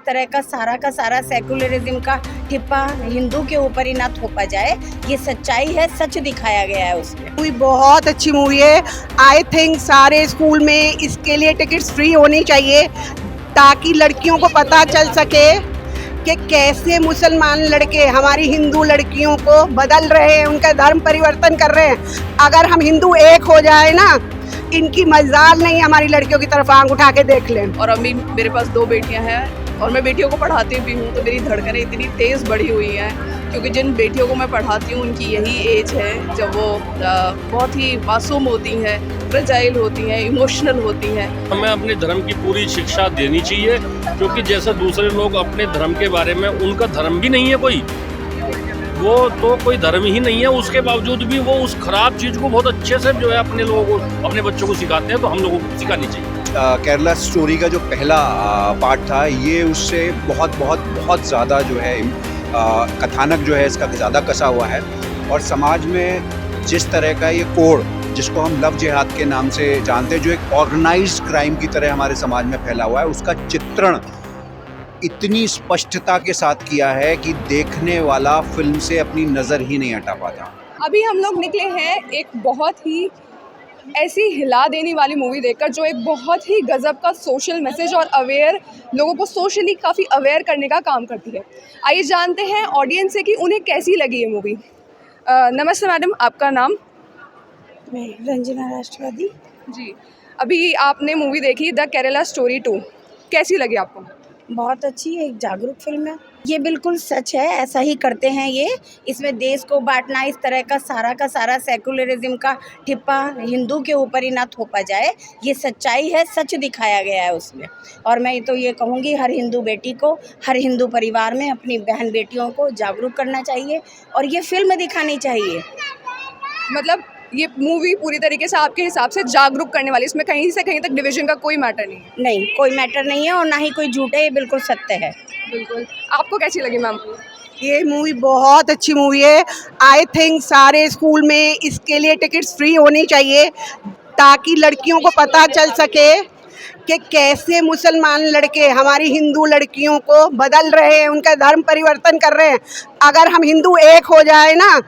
तरह का सारा सेकुलरिज्म का ठिप्पा हिंदू के ऊपर ही ना थोपा जाए। ये सच्चाई है, सच दिखाया गया है उसमें। मूवी बहुत अच्छी मूवी है। आई थिंक सारे स्कूल में इसके लिए टिकट्स फ्री होनी चाहिए ताकि लड़कियों को पता चल सके कि कैसे मुसलमान लड़के हमारी हिंदू लड़कियों को बदल रहे हैं, उनका धर्म परिवर्तन कर रहे हैं। अगर हम हिंदू एक हो जाए ना, इनकी मजाल नहीं हमारी लड़कियों की तरफ आंख उठा के देख लें। और अभी मेरे पास 2 बेटियां हैं और मैं बेटियों को पढ़ाती भी हूँ, तो मेरी धड़कनें इतनी तेज़ बढ़ी हुई हैं क्योंकि जिन बेटियों को मैं पढ़ाती हूँ उनकी यही एज है जब वो बहुत ही मासूम होती हैं, फ्रेजाइल होती हैं, इमोशनल होती हैं। हमें अपने धर्म की पूरी शिक्षा देनी चाहिए क्योंकि जैसे दूसरे लोग अपने धर्म के बारे में, उनका धर्म भी नहीं है कोई, वो तो कोई धर्म ही नहीं है, उसके बावजूद भी वो उस खराब चीज़ को बहुत अच्छे से जो है अपने लोगों को, अपने बच्चों को सिखाते हैं, तो हम लोगों को सिखानी चाहिए। केरला स्टोरी का जो पहला पार्ट था, ये उससे बहुत ज़्यादा जो है कथानक जो है इसका ज़्यादा कसा हुआ है। और समाज में जिस तरह का ये कोड, जिसको हम लव जिहाद के नाम से जानते हैं, जो एक ऑर्गेनाइज्ड क्राइम की तरह हमारे समाज में फैला हुआ है, उसका चित्रण इतनी स्पष्टता के साथ किया है कि देखने वाला फिल्म से अपनी नज़र ही नहीं हटा पाता। अभी हम लोग निकले हैं एक बहुत ही ऐसी हिला देने वाली मूवी देखकर जो एक बहुत ही गजब का सोशल मैसेज और अवेयर, लोगों को सोशली काफ़ी अवेयर करने का काम करती है। आइए जानते हैं ऑडियंस से कि उन्हें कैसी लगी ये मूवी। नमस्ते मैडम, आपका नाम? मैं रंजना राष्ट्रवादी। जी, अभी आपने मूवी देखी द केरला स्टोरी 2, कैसी लगी आपको? बहुत अच्छी एक जागरूक फिल्म है। ये बिल्कुल सच है, ऐसा ही करते हैं ये। इसमें देश को बांटना, इस तरह का सारा सेकुलरिज्म का ठिप्पा हिंदू के ऊपर ही ना थोपा जाए। ये सच्चाई है, सच दिखाया गया है उसमें। और मैं तो ये कहूँगी हर हिंदू बेटी को, हर हिंदू परिवार में अपनी बहन बेटियों को जागरूक करना चाहिए और ये फिल्म दिखानी चाहिए। मतलब ये मूवी पूरी तरीके से आपके हिसाब से जागरूक करने वाली, इसमें कहीं से कहीं तक डिवीजन का कोई मैटर नहीं है? नहीं, कोई मैटर नहीं है और ना ही कोई झूठ है, ये बिल्कुल सत्य है। बिल्कुल। आपको कैसी लगी मैम? ये मूवी बहुत अच्छी मूवी है। आई थिंक सारे स्कूल में इसके लिए टिकट्स फ्री होनी चाहिए ताकि लड़कियों को पता चल सके कि कैसे मुसलमान लड़के हमारी हिंदू लड़कियों को बदल रहे हैं, उनका धर्म परिवर्तन कर रहे हैं। अगर हम हिंदू एक हो जाए ना,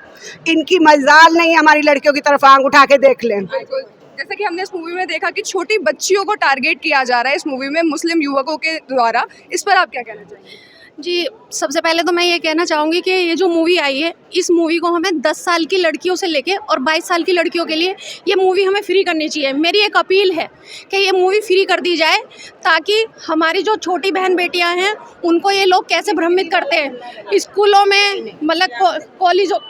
इनकी मजाल नहीं हमारी लड़कियों की तरफ आंख उठा के देख लें। जैसे कि हमने इस मूवी में देखा कि छोटी बच्चियों को टारगेट किया जा रहा है इस मूवी में मुस्लिम युवकों के द्वारा, इस पर आप क्या कहना चाहेंगे? जी, सबसे पहले तो मैं ये कहना चाहूँगी कि ये जो मूवी आई है, इस मूवी को हमें 10 साल की लड़कियों से लेके और 22 साल की लड़कियों के लिए ये मूवी हमें फ्री करनी चाहिए। मेरी एक अपील है कि ये मूवी फ्री कर दी जाए ताकि हमारी जो छोटी बहन बेटियां हैं उनको ये लोग कैसे भ्रमित करते हैं स्कूलों में, मतलब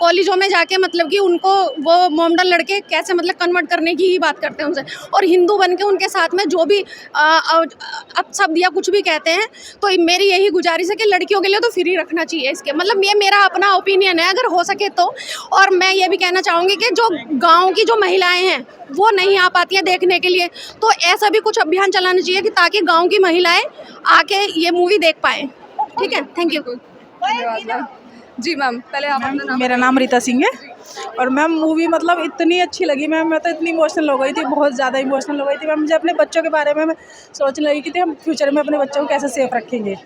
कॉलेजों में जाके, मतलब कि उनको वो मॉडर्न लड़के कैसे मतलब कन्वर्ट करने की ही बात करते हैं उनसे, और हिंदू बन के उनके साथ में जो भी अपशब्द या कुछ भी कहते हैं। तो मेरी यही गुजारिश है कि लड़कियों के लिए तो फ्री रखना चाहिए इसके, मतलब ये मेरा अपना ओपिनियन है अगर हो सके तो। और मैं ये भी कहना चाहूँगी कि जो गांव की जो महिलाएं हैं वो नहीं आ पाती हैं देखने के लिए, तो ऐसा भी कुछ अभियान चलाना चाहिए कि ताकि गांव की महिलाएं आके ये मूवी देख पाएँ। ठीक है, थैंक यू। धन्यवाद मैम। जी मैम, पहले आप अपना नाम? मेरा नाम रीता सिंह है और मैम मूवी मतलब इतनी अच्छी लगी मैम, मैं तो इतनी इमोशनल हो गई थी, बहुत ज़्यादा इमोशनल हो गई थी मैम। मुझे अपने बच्चों के बारे में मैं सोचने लगी कि हम फ्यूचर में अपने बच्चों को कैसे सेफ रखेंगे।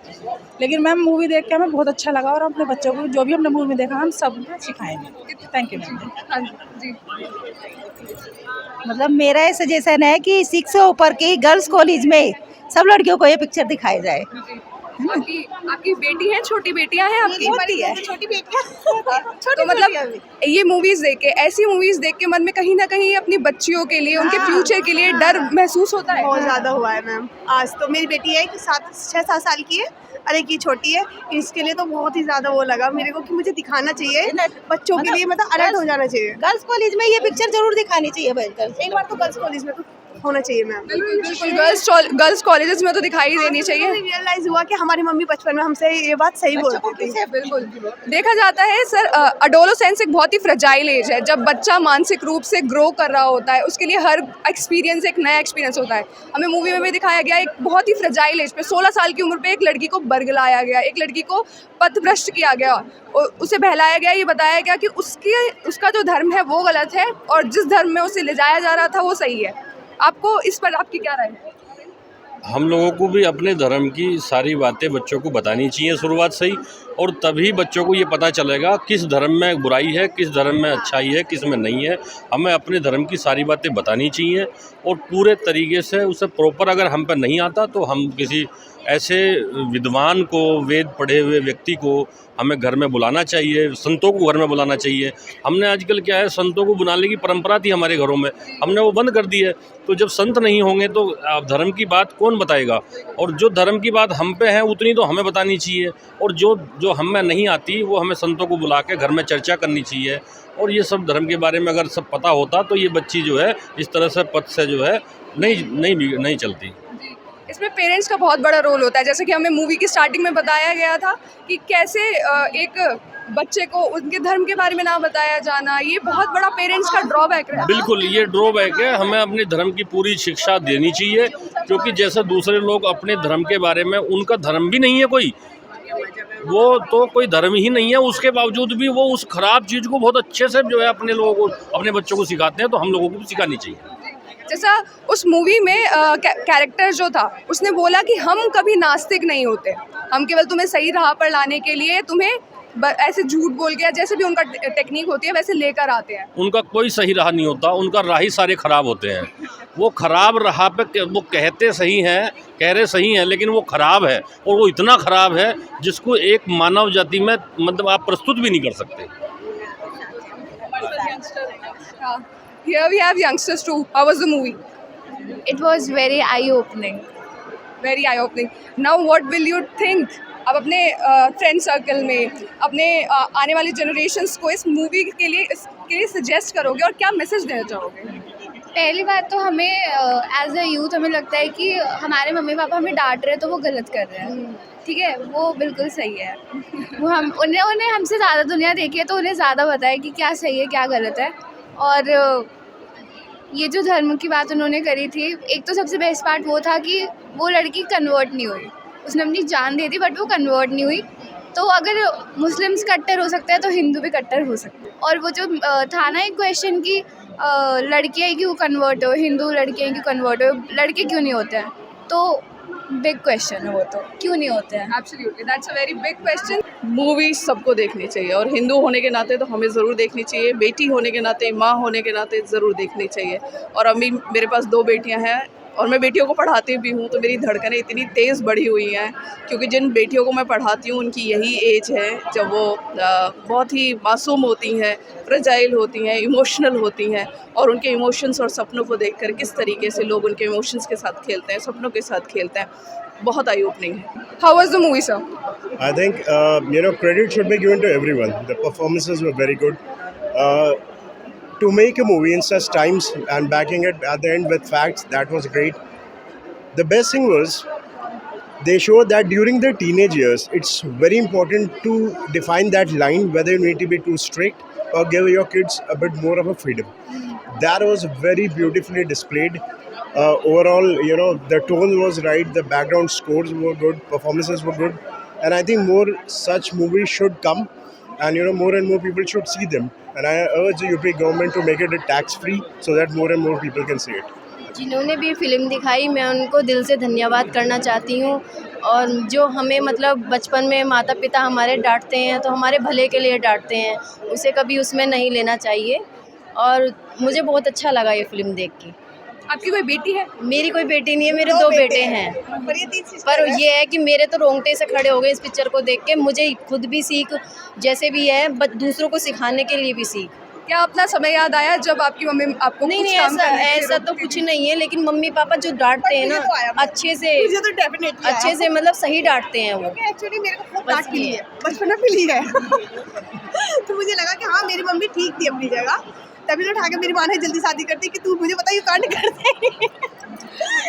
लेकिन मैम मूवी देख के हमें बहुत अच्छा लगा और अपने बच्चों को जो भी हमने मूवी में देखा हम सब सिखाएंगे। Thank you ma'am. हाँ जी। मतलब मेरा ये सजेशन है कि 6 से ऊपर की गर्ल्स कॉलेज में सब लड़कियों को ये पिक्चर दिखाई जाए। आपकी बेटी है, छोटी बेटियां हैं आपकी? छोटी बेटियां तो मतलब ये मूवीज देख के, ऐसी मूवीज देख के मन में कहीं ना कहीं अपनी बच्चियों के लिए, उनके फ्यूचर के लिए डर महसूस होता है? बहुत ज़्यादा हुआ है मैम। आज तो मेरी बेटी है कि 6-7 साल की है और एक ही छोटी है, इसके लिए तो बहुत ही ज़्यादा वो लगा मेरे को कि मुझे दिखाना चाहिए बच्चों के लिए, मतलब अलर्ट हो जाना चाहिए। गर्ल्स कॉलेज में ये पिक्चर जरूर दिखानी चाहिए एक बार तो गर्ल्स कॉलेज में तो होना चाहिए मैम। बिल्कुल, गर्ल्स कॉलेजेस में तो दिखाई देनी चाहिए। रियलाइज हुआ कि हमारी मम्मी बचपन में हमसे ये बात सही बोलती थी। बिल्कुल देखा जाता है सर, अडोलोसेंस एक बहुत ही फ्रेजाइल एज है जब बच्चा मानसिक रूप से ग्रो कर रहा होता है, उसके लिए हर एक्सपीरियंस एक नया एक्सपीरियंस होता है। हमें मूवी में भी दिखाया गया एक बहुत ही फ्रेजाइल एज पे 16 साल की उम्र पे एक लड़की को बरगलाया गया, एक लड़की को पथभ्रष्ट किया गया, उसे बहलाया गया, ये बताया गया कि उसका जो धर्म है वो गलत है और जिस धर्म में उसे ले जाया जा रहा था वो सही है। आपको इस पर आपकी क्या राय है? हम लोगों को भी अपने धर्म की सारी बातें बच्चों को बतानी चाहिए शुरुआत से ही, और तभी बच्चों को ये पता चलेगा किस धर्म में बुराई है, किस धर्म में अच्छाई है, किस में नहीं है। हमें अपने धर्म की सारी बातें बतानी चाहिए और पूरे तरीके से उसे प्रॉपर, अगर हम पर नहीं आता तो हम किसी ऐसे विद्वान को, वेद पढ़े हुए व्यक्ति को हमें घर में बुलाना चाहिए, संतों को घर में बुलाना चाहिए। हमने आजकल क्या है, संतों को बुलाने की परंपरा थी हमारे घरों में, हमने वो बंद कर दी है। तो जब संत नहीं होंगे तो धर्म की बात कौन बताएगा? और जो धर्म की बात हम पे है उतनी तो हमें बतानी चाहिए, और जो हम में नहीं आती वो हमें संतों को बुला के घर में चर्चा करनी चाहिए। और ये सब धर्म के बारे में अगर सब पता होता तो ये बच्ची जो है इस तरह से पथ से जो है नहीं चलती। इसमें पेरेंट्स का बहुत बड़ा रोल होता है, जैसे कि हमें मूवी की स्टार्टिंग में बताया गया था कि कैसे एक बच्चे को उनके धर्म के बारे में ना बताया जाना, ये बहुत बड़ा पेरेंट्स का ड्रॉबैक है। बिल्कुल, ये ड्रॉबैक है। हमें अपने धर्म की पूरी शिक्षा देनी चाहिए, क्योंकि जैसे दूसरे लोग अपने धर्म के बारे में, उनका धर्म भी नहीं है कोई, वो तो कोई धर्म ही नहीं है, उसके बावजूद भी वो उस खराब चीज़ को बहुत अच्छे से जो है अपने लोगों को, अपने बच्चों को सिखाते हैं। तो हम लोगों को भी सिखानी चाहिए। जैसा उस मूवी में कैरेक्टर जो था उसने बोला कि हम कभी नास्तिक नहीं होते, हम केवल तुम्हें सही राह पर लाने के लिए तुम्हें ऐसे झूठ बोल के, जैसे भी उनका टेक्निक होती है वैसे लेकर आते हैं। उनका कोई सही राह नहीं होता, उनका राह ही सारे खराब होते हैं। वो खराब राह पे वो कहते सही हैं, कह रहे सही हैं, लेकिन वो खराब है, और वो इतना खराब है जिसको एक मानव जाति में मतलब आप प्रस्तुत भी नहीं कर सकते। Here we have youngsters too. How was the movie? It was very eye-opening. Very eye-opening. Now what will you think? अब अपने फ्रेंड सर्कल में, अपने आने वाली जनरेशंस को इस मूवी के लिए सजेस्ट करोगे और क्या मैसेज देना चाहोगे? पहली बात तो हमें एज अ यूथ हमें लगता है कि हमारे मम्मी पापा हमें डांट रहे हैं तो वो गलत कर रहे हैं, ठीक है, वो बिल्कुल सही है। वो उन्हें हमसे ज़्यादा दुनिया देखी है तो उन्हें ज़्यादा पता है कि क्या सही है क्या गलत है। और ये जो धर्म की बात उन्होंने करी थी, एक तो सबसे बेस्ट पार्ट वो था कि वो लड़की कन्वर्ट नहीं हुई, उसने अपनी जान दे दी बट वो कन्वर्ट नहीं हुई। तो अगर मुस्लिम्स कट्टर हो सकता है तो हिंदू भी कट्टर हो सकता है। और वो जो था ना एक क्वेश्चन की लड़कियाँ क्यों कन्वर्ट हो, हिंदू लड़कियाँ क्यों कन्वर्ट हो, लड़के क्यों नहीं होते हैं, तो बिग क्वेश्चन है वो, तो क्यों नहीं होते हैं। Absolutely, that's a very big question. Movie सबको देखनी चाहिए और हिंदू होने के नाते तो हमें ज़रूर देखनी चाहिए, बेटी होने के नाते, माँ होने के नाते ज़रूर देखनी चाहिए। और अभी मेरे पास 2 बेटियां हैं और मैं बेटियों को पढ़ाती भी हूँ, तो मेरी धड़कनें इतनी तेज़ बढ़ी हुई हैं क्योंकि जिन बेटियों को मैं पढ़ाती हूँ उनकी यही एज है जब वो बहुत ही मासूम होती हैं, फ्रेजाइल होती हैं, इमोशनल होती हैं, और उनके इमोशंस और सपनों को देखकर किस तरीके से लोग उनके इमोशंस के साथ खेलते हैं, सपनों के साथ खेलते हैं, बहुत आई ओपनिंग है। How was the movie sir? I think credit should be given to everyone. The performances were very good. To make a movie in such times and backing it at the end with facts, that was great. The best thing was they showed that during their teenage years, it's very important to define that line whether you need to be too strict or give your kids a bit more of a freedom. That was very beautifully displayed. Overall, the tone was right, the background scores were good, performances were good, and I think more such movies should come, and more and more people should see them. And I urge the UP government to make it tax-free so that more and more people can see it. जिन्होंने भी film दिखाई मैं उनको दिल से धन्यवाद करना चाहती हूँ। और जो हमें मतलब बचपन में माता पिता हमारे डांटते हैं तो हमारे भले के लिए डांटते हैं, उसे कभी उसमें नहीं लेना चाहिए। और मुझे बहुत अच्छा लगा ये फिल्म देख के। आपकी कोई बेटी है? मेरी कोई बेटी नहीं है, मेरे 2 बेटे हैं। पर ये है कि मेरे तो रोंगटे से खड़े हो गए इस पिक्चर को देख के। मुझे खुद भी सीख जैसे भी है, दूसरों को सिखाने के लिए भी सीख। क्या अपना समय याद आया जब आपकी मम्मी आपको नहीं ऐसा तो कुछ नहीं है, लेकिन मम्मी पापा जो डांटते हैं ना अच्छे से मतलब सही डांटते हैं वो। एक्चुअली मेरे को खूब डांट मिली है, बचपन में मिली है तो मुझे लगा कि हाँ मेरी मम्मी ठीक थी अपनी जगह, तभी तो उठा के मेरी माँ ने जल्दी शादी करती कि तू मुझे पता यू कांड करते।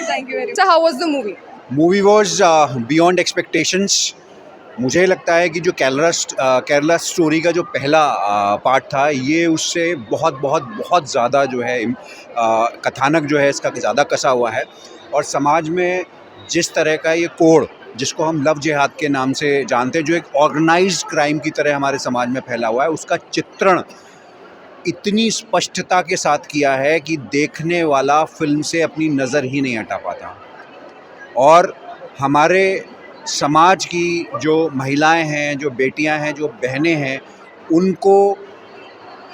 Thank you very much. How was the movie? Movie was beyond expectations. मुझे लगता है कि जो केरला स्टोरी का जो पहला पार्ट था, ये उससे बहुत ज़्यादा जो है कथानक जो है इसका ज़्यादा कसा हुआ है। और समाज में जिस तरह का ये कोड, जिसको हम लव जिहाद के नाम से जानते हैं, जो एक ऑर्गेनाइज्ड क्राइम की तरह हमारे समाज में फैला हुआ है, उसका चित्रण इतनी स्पष्टता के साथ किया है कि देखने वाला फिल्म से अपनी नज़र ही नहीं हटा पाता। और हमारे समाज की जो महिलाएं हैं, जो बेटियां हैं, जो बहनें हैं, उनको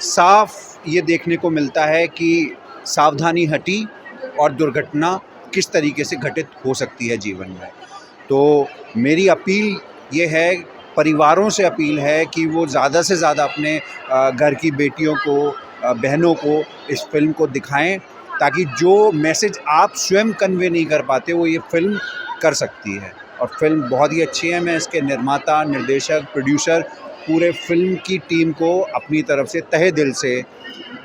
साफ ये देखने को मिलता है कि सावधानी हटी और दुर्घटना किस तरीके से घटित हो सकती है जीवन में। तो मेरी अपील ये है, परिवारों से अपील है कि वो ज़्यादा से ज़्यादा अपने घर की बेटियों को, बहनों को इस फिल्म को दिखाएं, ताकि जो मैसेज आप स्वयं कन्वे नहीं कर पाते वो ये फिल्म कर सकती है। और फिल्म बहुत ही अच्छी है। मैं इसके निर्माता, निर्देशक, प्रोड्यूसर, पूरे फिल्म की टीम को अपनी तरफ से तहे दिल से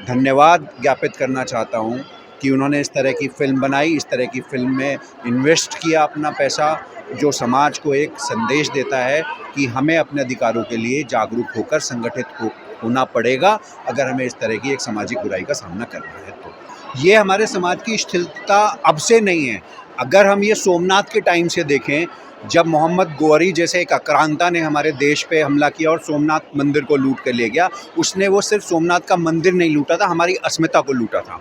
धन्यवाद ज्ञापित करना चाहता हूँ कि उन्होंने इस तरह की फ़िल्म बनाई, इस तरह की फ़िल्म में इन्वेस्ट किया अपना पैसा, जो समाज को एक संदेश देता है कि हमें अपने अधिकारों के लिए जागरूक होकर संगठित होना पड़ेगा अगर हमें इस तरह की एक सामाजिक बुराई का सामना करना है। तो ये हमारे समाज की स्थिरता अब से नहीं है। अगर हम ये सोमनाथ के टाइम से देखें, जब मोहम्मद गोरी जैसे एक आक्रांता ने हमारे देश पे हमला किया और सोमनाथ मंदिर को लूट कर ले गया, उसने वो सिर्फ सोमनाथ का मंदिर नहीं लूटा था, हमारी अस्मिता को लूटा था।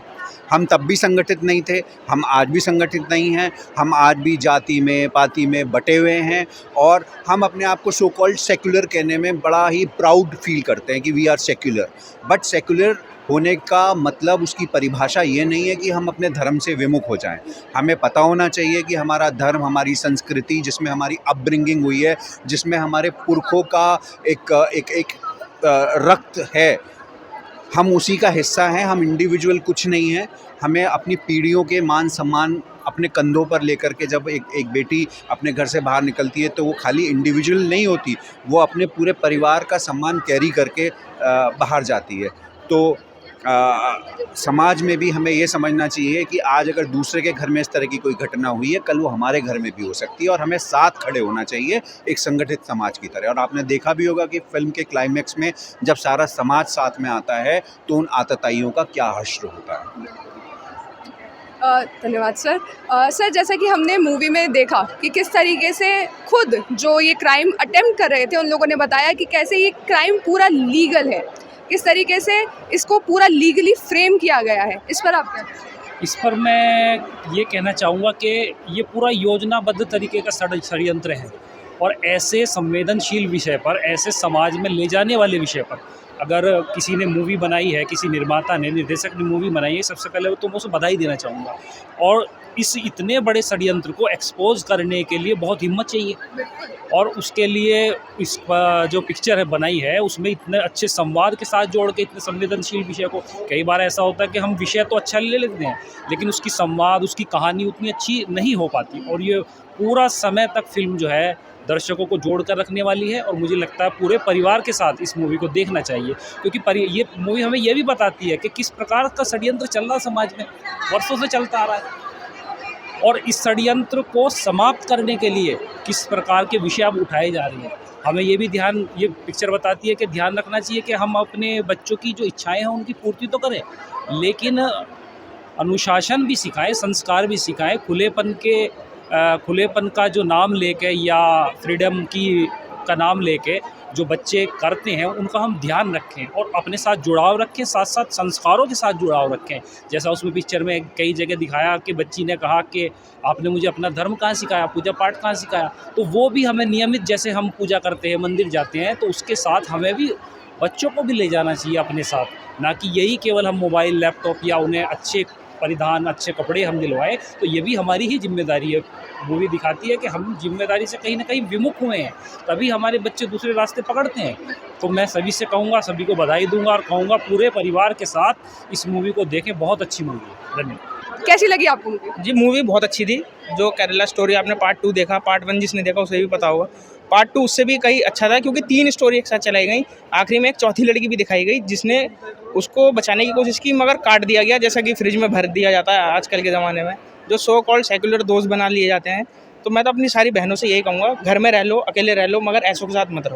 हम तब भी संगठित नहीं थे, हम आज भी संगठित नहीं हैं। हम आज भी जाति में, पाति में बटे हुए हैं और हम अपने आप को सो कॉल्ड सेक्युलर कहने में बड़ा ही प्राउड फील करते हैं कि we are secular. But secular होने का मतलब, उसकी परिभाषा ये नहीं है कि हम अपने धर्म से विमुख हो जाएं। हमें पता होना चाहिए कि हमारा धर्म, हमारी संस्कृति, जिसमें हमारी अपब्रिंगिंग हुई है, जिसमें हमारे पुरखों का एक रक्त है, हम उसी का हिस्सा हैं। हम इंडिविजुअल कुछ नहीं हैं। हमें अपनी पीढ़ियों के मान सम्मान अपने कंधों पर लेकर के जब एक बेटी अपने घर से बाहर निकलती है तो वो खाली इंडिविजुअल नहीं होती, वो अपने पूरे परिवार का सम्मान कैरी करके बाहर जाती है। तो समाज में भी हमें ये समझना चाहिए कि आज अगर दूसरे के घर में इस तरह की कोई घटना हुई है, कल वो हमारे घर में भी हो सकती है और हमें साथ खड़े होना चाहिए एक संगठित समाज की तरह। और आपने देखा भी होगा कि फिल्म के क्लाइमैक्स में जब सारा समाज साथ में आता है तो उन आतताइयों का क्या हश्र होता है। धन्यवाद सर। सर, जैसा कि हमने मूवी में देखा कि किस तरीके से खुद जो ये क्राइम अटेम्प्ट कर रहे थे उन लोगों ने बताया कि कैसे ये क्राइम पूरा लीगल है, किस तरीके से इसको पूरा लीगली फ्रेम किया गया है। इस पर आप क्या? इस पर मैं ये कहना चाहूँगा कि ये पूरा योजनाबद्ध तरीके का षड्यंत्र है और ऐसे संवेदनशील विषय पर, ऐसे समाज में ले जाने वाले विषय पर अगर किसी ने मूवी बनाई है, किसी निर्माता ने, निर्देशक ने मूवी बनाई है, सबसे पहले तो मैं उसे बधाई देना चाहूँगा। और इस इतने बड़े षड्यंत्र को एक्सपोज करने के लिए बहुत हिम्मत चाहिए और उसके लिए इस जो पिक्चर है बनाई है उसमें इतने अच्छे संवाद के साथ जोड़ के इतने संवेदनशील विषय को, कई बार ऐसा होता है कि हम विषय तो अच्छा ले लेते हैं लेकिन उसकी संवाद, उसकी कहानी उतनी अच्छी नहीं हो पाती। और ये पूरा समय तक फिल्म जो है दर्शकों को जोड़ कर रखने वाली है और मुझे लगता है पूरे परिवार के साथ इस मूवी को देखना चाहिए, क्योंकि ये मूवी हमें ये भी बताती है कि किस प्रकार का षड्यंत्र चल रहा है समाज में, वर्षों से चलता आ रहा है और इस षड्यंत्र को समाप्त करने के लिए किस प्रकार के विषय अब उठाए जा रहे हैं। हमें ये भी ये पिक्चर बताती है कि ध्यान रखना चाहिए कि हम अपने बच्चों की जो इच्छाएं हैं उनकी पूर्ति तो करें लेकिन अनुशासन भी सिखाएं, संस्कार भी सिखाएं। खुलेपन का जो नाम लेके या फ्रीडम का नाम लेके जो बच्चे करते हैं उनका हम ध्यान रखें और अपने साथ जुड़ाव रखें, साथ साथ संस्कारों के साथ जुड़ाव रखें। जैसा उसमें पिक्चर में कई जगह दिखाया कि बच्ची ने कहा कि आपने मुझे अपना धर्म कहाँ सिखाया, पूजा पाठ कहाँ सिखाया, तो वो भी हमें नियमित, जैसे हम पूजा करते हैं, मंदिर जाते हैं, तो उसके साथ हमें भी बच्चों को भी ले जाना चाहिए अपने साथ, ना कि यही केवल हम मोबाइल, लैपटॉप या उन्हें अच्छे परिधान, अच्छे कपड़े हम दिलवाएं। तो ये भी हमारी ही जिम्मेदारी है। मूवी दिखाती है कि हम जिम्मेदारी से कहीं ना कहीं विमुख हुए हैं, तभी हमारे बच्चे दूसरे रास्ते पकड़ते हैं। तो मैं सभी से कहूँगा, सभी को बधाई दूंगा और कहूँगा पूरे परिवार के साथ इस मूवी को देखें। बहुत अच्छी मूवी है। धन्यवाद। कैसी लगी आपको मूवी? जी, मूवी बहुत अच्छी थी। जो केरला स्टोरी आपने पार्ट 2 देखा, पार्ट 1 जिसने देखा उसे भी पता होगा, पार्ट 2 उससे भी कहीं अच्छा था क्योंकि 3 स्टोरी एक साथ चलाई गई। आखिरी में एक चौथी लड़की भी दिखाई गई जिसने उसको बचाने की कोशिश की मगर काट दिया गया, जैसा कि फ्रिज में भर दिया जाता है आजकल के ज़माने में, जो सो कॉल्ड सेक्युलर दोस्त बना लिए जाते हैं। तो मैं तो अपनी सारी बहनों से यही कहूँगा, घर में रह लो, अकेले रह लो, मगर ऐसों के साथ मत रहो।